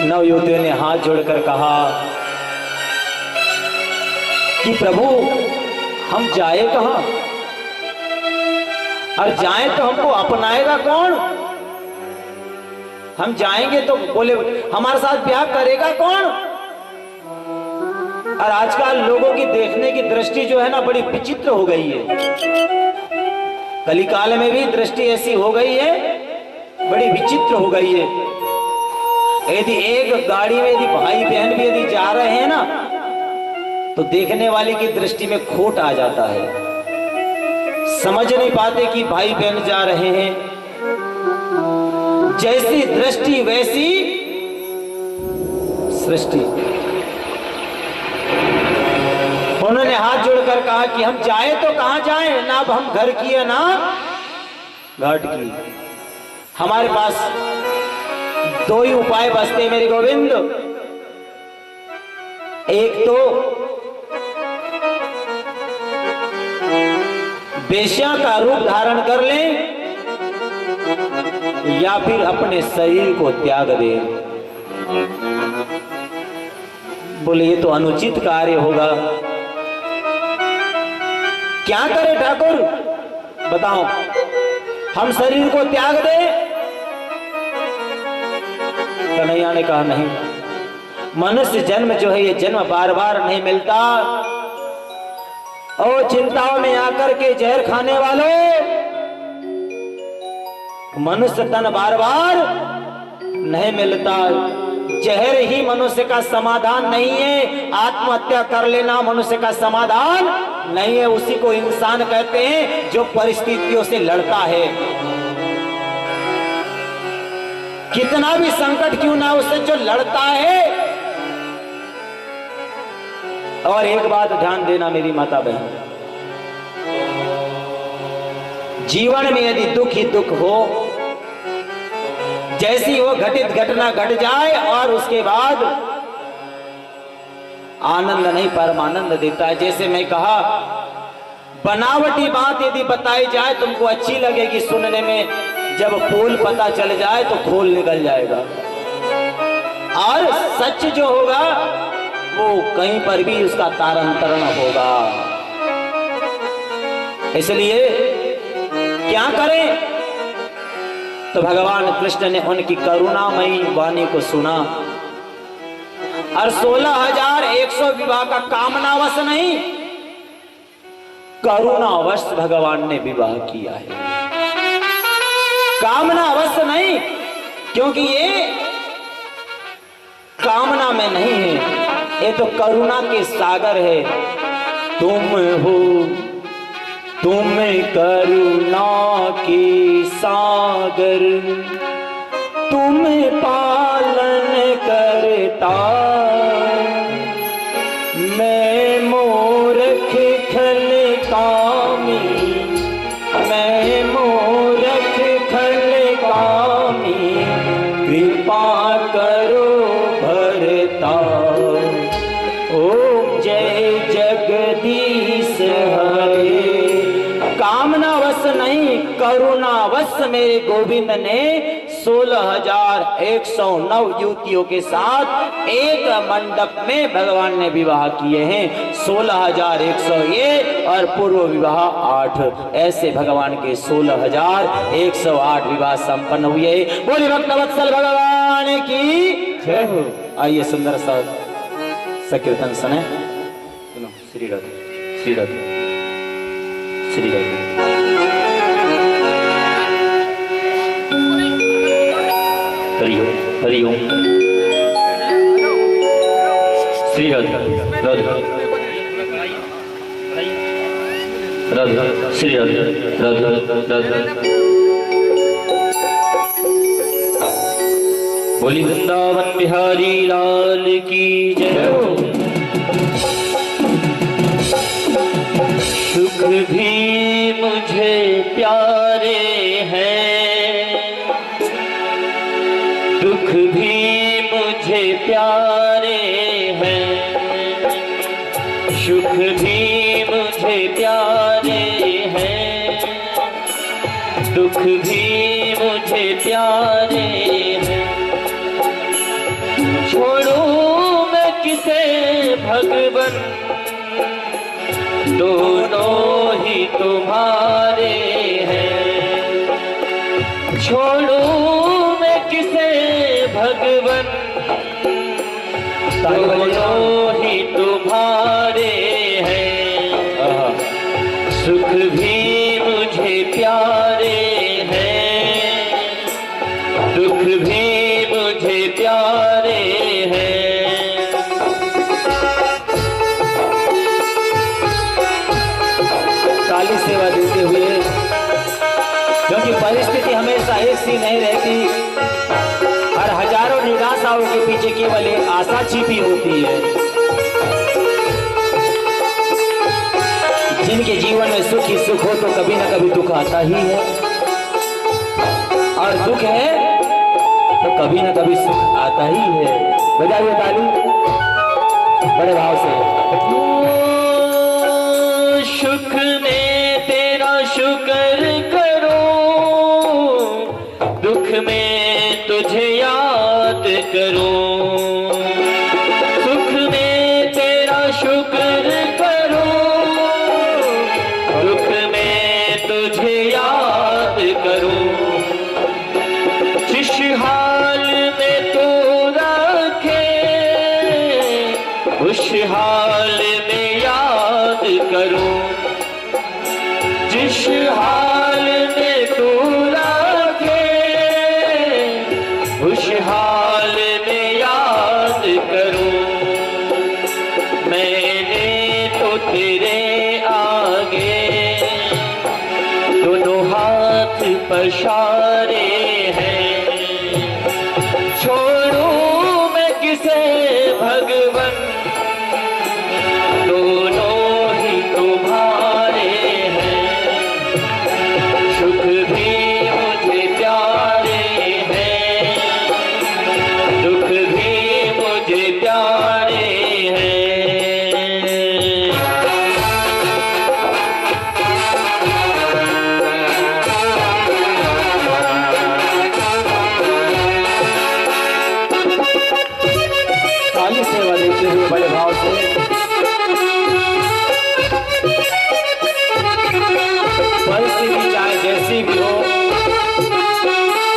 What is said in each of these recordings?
नवयुवतियों ने हाथ जोड़कर कहा कि प्रभु हम जाए कहां, और जाएं तो हमको अपनाएगा कौन? हम जाएंगे तो बोले हमारे साथ ब्याह करेगा कौन? और आजकल लोगों की देखने की दृष्टि जो है ना बड़ी विचित्र हो गई है। कलिकाल में भी दृष्टि ऐसी हो गई है, बड़ी विचित्र हो गई है। यदि एक गाड़ी में यदि भाई बहन भी यदि जा रहे हैं ना तो देखने वाले की दृष्टि में खोट आ जाता है। समझ नहीं पाते कि भाई बहन जा रहे हैं। जैसी दृष्टि वैसी सृष्टि। उन्होंने हाथ जोड़कर कहा कि हम जाए तो कहां जाए, ना अब हम घर की है ना घाट की। हमारे पास दो ही उपाय बचते मेरे गोविंद। एक तो वेश्या का रूप धारण कर लें या फिर अपने शरीर को त्याग दें। बोले ये तो अनुचित कार्य होगा, क्या करें ठाकुर बताओ? हम शरीर को त्याग दें? कन्हैया ने कहा नहीं, मनुष्य जन्म जो है ये जन्म बार बार नहीं मिलता। और चिंताओं में आकर के जहर खाने वालों, मनुष्य तन बार बार नहीं मिलता। जहर ही मनुष्य का समाधान नहीं है। आत्महत्या कर लेना मनुष्य का समाधान नहीं है। उसी को इंसान कहते हैं जो परिस्थितियों से लड़ता है। कितना भी संकट क्यों ना उससे जो लड़ता है। और एक बात ध्यान देना मेरी माता बहन, जीवन में यदि दुख ही दुख हो, जैसी वो घटित घटना घट जाए और उसके बाद आनंद नहीं परमानंद देता है। जैसे मैं कहा, बनावटी बात यदि बताई जाए तुमको अच्छी लगेगी सुनने में, जब पोल पता चल जाए तो खोल निकल जाएगा। और सच जो होगा वो कहीं पर भी उसका तारण तरण होगा। इसलिए क्या करें? तो भगवान कृष्ण ने उनकी करुणामयी वाणी को सुना और 16,100 विवाह का कामनावश नहीं, करुणावश भगवान ने विवाह किया है। कामनावश नहीं, क्योंकि ये कामना में नहीं है, ये तो करुणा के सागर है। तुम हो तुम करुणा के सागर, तुम पालन करता, मैं मूर्ख खल कामी, मैं मूर्ख खल कामी, कृपा करो भरता। ओम जय जगदीश हरे। कामनावश नहीं, करुणावश मेरे गोविंद ने 16,109 युवतियों के साथ एक मंडप में भगवान ने विवाह किए हैं। 16,100 ये और पूर्व विवाह 8, ऐसे भगवान के 16,108 विवाह संपन्न हुए। बोली भक्तवत्सल भगवान की जय हो। आइए सुंदर सा संकीर्तन सुने। श्री राधे श्री राधे श्री राधे। हरिओम हरिओम। श्री राधे राधे राधे श्री राधे राधे राधे। बोली वृंदावन बिहारी लाल की जय हो। सुख भी मुझे प्यारे हैं, दुख भी मुझे प्यारे हैं, सुख भी मुझे प्यारे हैं, दुख भी मुझे प्यारे हैं। छोड़ूं मैं किसे भगवन, दोनों ही तुम्हारे हैं। छोड़ूं मैं किसे भगवन, दोनों ही तुम्हारे हैं। सुख भी मुझे प्यारे हैं, दुख भी मुझे प्यारे हैं। काली सेवा देते हुए, क्योंकि परिस्थिति हमेशा एक सी नहीं रहती, हर हजारों निराशाओं के पीछे केवल एक आशा छिपी होती है। जिनके जीवन में सुख ही सुख हो तो कभी ना कभी दुख आता ही है, और दुख है तो कभी ना कभी सुख आता ही है। बजाइए ताली बड़े भाव से। सुख में तेरा शुक्र करो, दुख में तुझे याद करो। सुख में तेरा शुक्र करो, दुख में तुझे याद करो। जिस हाल में तू रखे, उस हाल में याद करो। जिस हाल में तू रखे, उस हाल में याद करो। मैंने तो तेरे आगे दोनों हाथ पसारे हैं। छोड़ूं मैं किसे भगवन, दोनों ही तुम्हारे हैं। सुख भी मुझे प्यारे हैं, दुख भी मुझे प्यारे हैं। काली सेवा देते हुए बड़े भाव से। परिस्थिति चाहे जैसी भी हो,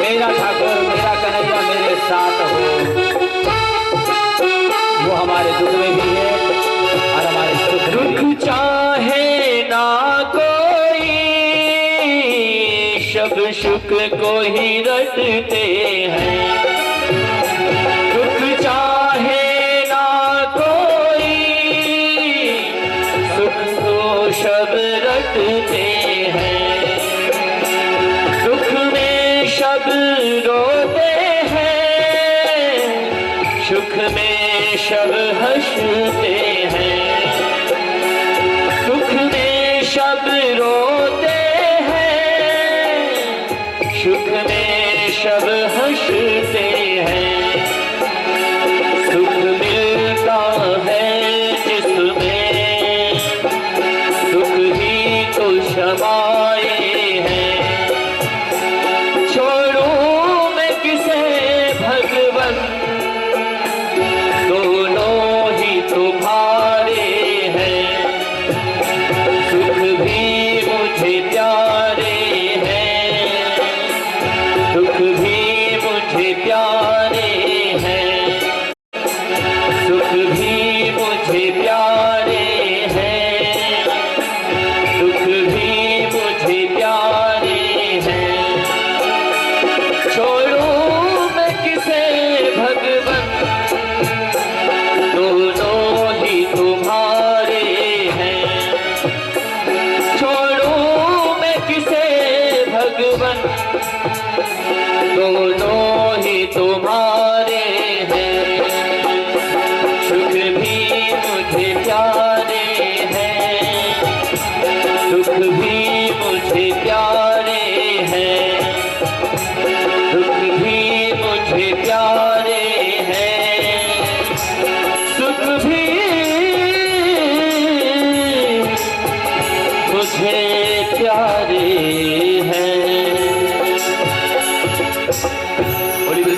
मेरा ठाकुर मेरा कन्हैया मेरे साथ हो। वो हमारे दुख में भी है और हमारे सुख में भी। दुख चाहे ना कोई, सब सुख को ही रटते हैं। दुख चाहे ना कोई, सुख को सब रटते हैं। दुख में सब रोते हैं, सुख में सब हंसते हैं। दुख में सब रोते हैं, सुख में सब हंसते हैं। सुख मिलता है जिसमें, दुख ही तो क्षमाए हैं। छोड़ूं मैं किसे भगवन, दोनों ही तुम्हारे हैं। सुख भी मुझे प्यारे हैं, दुख भी मुझे प्यारे हैं। सुख भी मुझे प्यारे हैं, दुख भी मुझे प्यारे हैं। छोड़ूं मैं किसे भगवन, दोनों ही तुम्हारे हैं। छोड़ूं मैं किसे भगवन, दोनों ही तुम्हारे हैं। सुख भी मुझे प्यारे हैं, दुख भी मुझे प्यारे हैं। दुख भी मुझे प्यारे हैं, सुख भी मुझे प्यारे हैं।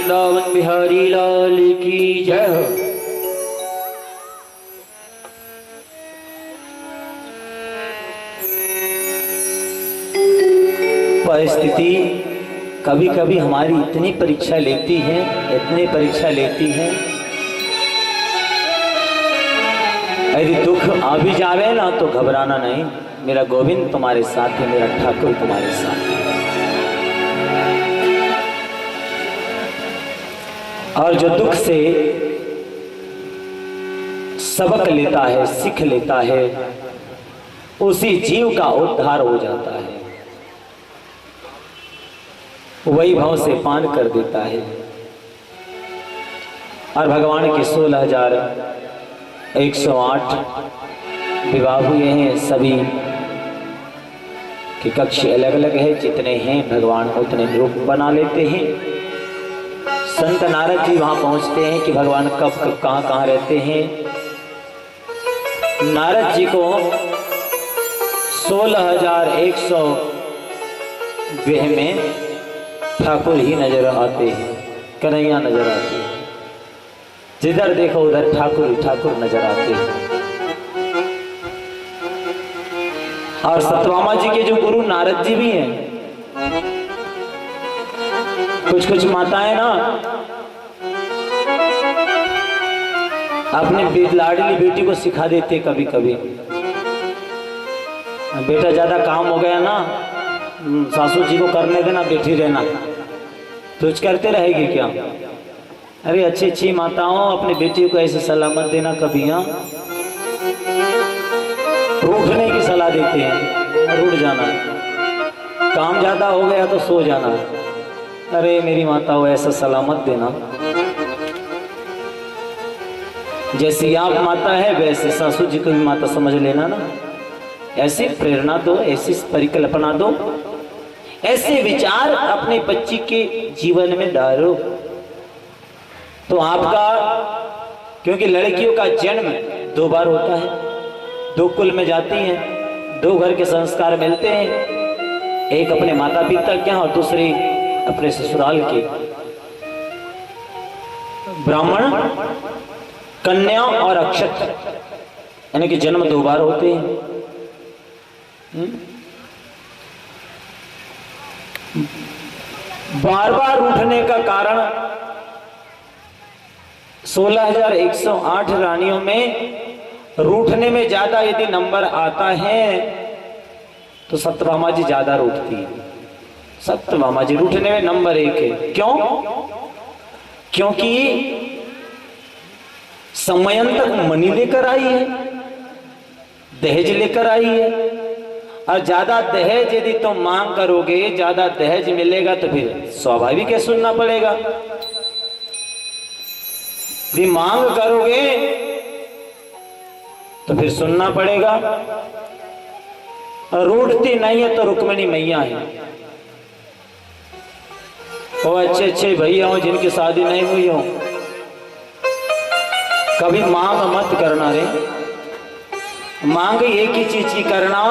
वृंदावन बिहारी लाल की जय हो। परिस्थिति कभी कभी हमारी इतनी परीक्षा लेती है, इतनी परीक्षा लेती है, यदि दुख आ भी जावे ना तो घबराना नहीं, मेरा गोविंद तुम्हारे साथ है, मेरा ठाकुर तुम्हारे साथ है। और जो दुख से सबक लेता है, सीख लेता है, उसी जीव का उद्धार हो जाता है, वही भाव से पान कर देता है। और भगवान के 16,108 विवाह हुए हैं, सभी के कक्ष अलग अलग है, जितने हैं भगवान उतने रूप बना लेते हैं। संत नारद जी वहां पहुंचते हैं कि भगवान कब कब कहां कहां रहते हैं। नारद जी को 16,100 में ठाकुर ही नजर आते हैं, कन्हैया नजर आते हैं, जिधर देखो उधर ठाकुर ही ठाकुर नजर आते हैं। और सतभामा जी के जो गुरु नारद जी भी हैं, कुछ कुछ माताएं ना अपने लाडली बेटी को सिखा देते, कभी कभी बेटा ज्यादा काम हो गया ना, सासू जी को करने देना, बैठी रहना, तुझ करते रहेगी क्या। अरे अच्छी अच्छी माताओं अपनी बेटी को ऐसे सलामत देना कभी, हाँ रूठने की सलाह देते हैं, रूठ जाना, काम ज्यादा हो गया तो सो जाना। अरे मेरी माताओं ऐसा सलामत देना, जैसी आप माता है वैसे सासू जी को भी माता समझ लेना ना, ऐसी प्रेरणा दो, ऐसी परिकल्पना दो, ऐसे विचार अपने बच्ची के जीवन में डालो तो आपका, क्योंकि लड़कियों का जन्म 2 बार होता है, 2 कुल में जाती हैं, 2 घर के संस्कार मिलते हैं, एक अपने माता पिता के और दूसरी अपने ससुराल के। ब्राह्मण, कन्या और अक्षत, यानी कि जन्म 2 बार होते हैं। बार बार उठने का कारण 16,108 रानियों में रूठने में ज्यादा यदि नंबर आता है तो सत्यभामा जी ज्यादा रूठती है। सत्यभामा जी रूठने में नंबर 1 है। क्यों? क्योंकि समयंतक मणि लेकर आई है, दहेज लेकर आई है, और ज्यादा दहेज यदि तुम मांग करोगे, ज्यादा दहेज मिलेगा तो फिर स्वाभाविक है सुनना पड़ेगा। यदि मांग करोगे तो फिर सुनना पड़ेगा। रूठती नहीं है तो रुक्मिणी मैया है। वो अच्छे अच्छे भैया हो जिनकी शादी नहीं हुई हो, कभी मांग मत करना रे। मांग एक ही चीज की करना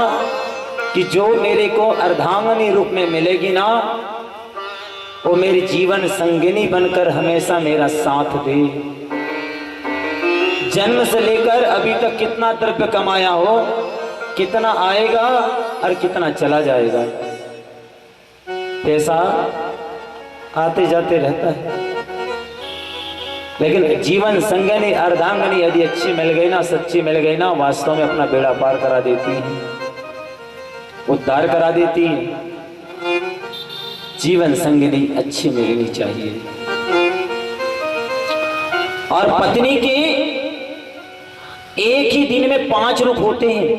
कि जो मेरे को अर्धांगिनी रूप में मिलेगी ना, वो मेरी जीवन संगिनी बनकर हमेशा मेरा साथ दे। जन्म से लेकर अभी तक कितना द्रव्य कमाया हो, कितना आएगा और कितना चला जाएगा। पैसा आते जाते रहता है, लेकिन जीवन संगिनी अर्धांगिनी यदि अच्छी मिल गई ना, सच्ची मिल गई ना, वास्तव में अपना बेड़ा पार करा देती है, उद्धार करा देती है। जीवन संगिनी अच्छी मिलनी चाहिए। और पत्नी के एक ही दिन में 5 रूप होते हैं।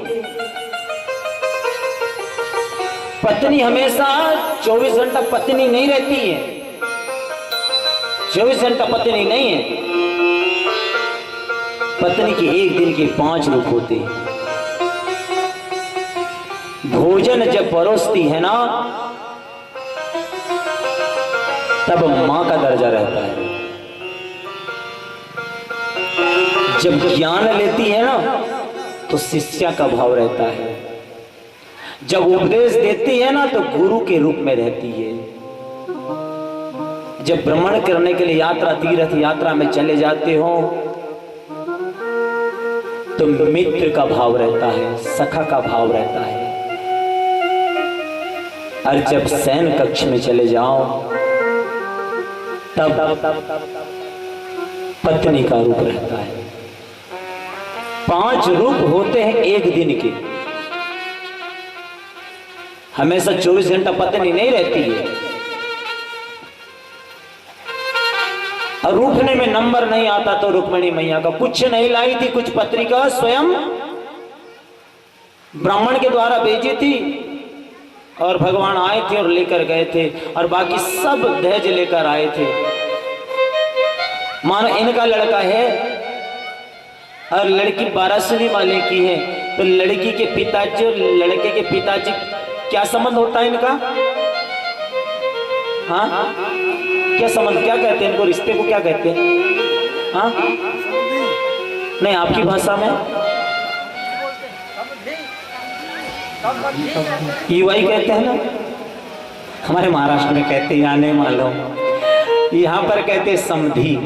पत्नी हमेशा 24 घंटा पत्नी नहीं रहती है, 24 घंटा पत्नी नहीं है। पत्नी के एक दिन के 5 रूप होते हैं। भोजन जब परोसती है ना, तब मां का दर्जा रहता है। जब ज्ञान लेती है ना, तो शिष्या का भाव रहता है। जब उपदेश देती है ना, तो गुरु के रूप में रहती है। जब भ्रमण करने के लिए यात्रा, तीर्थ यात्रा में चले जाते हो तो मित्र का भाव रहता है, सखा का भाव रहता है। और जब शयन कक्ष में चले जाओ तब पत्नी का रूप रहता है। 5 रूप होते हैं एक दिन के, हमेशा 24 घंटा पत्नी नहीं रहती है। और रूठने में नंबर नहीं आता तो रुक्मिणी मैया का कुछ नहीं लाई थी, कुछ पत्रिका स्वयं ब्राह्मण के द्वारा भेजी थी और भगवान आए थे और लेकर गए थे, और बाकी सब दहेज लेकर आए थे। मानो इनका लड़का है और लड़की 12वीं वाले की है, तो लड़की के पिताजी और लड़के के पिताजी क्या संबंध होता है इनका? हाँ, क्या संबंध, क्या कहते हैं इनको, रिश्ते को क्या कहते हैं? हाँ, नहीं आपकी भाषा में युवाई कहते हैं ना, हमारे महाराष्ट्र में कहते हैं, यहाँ नहीं मालूम, यहाँ पर कहते हैं समधी।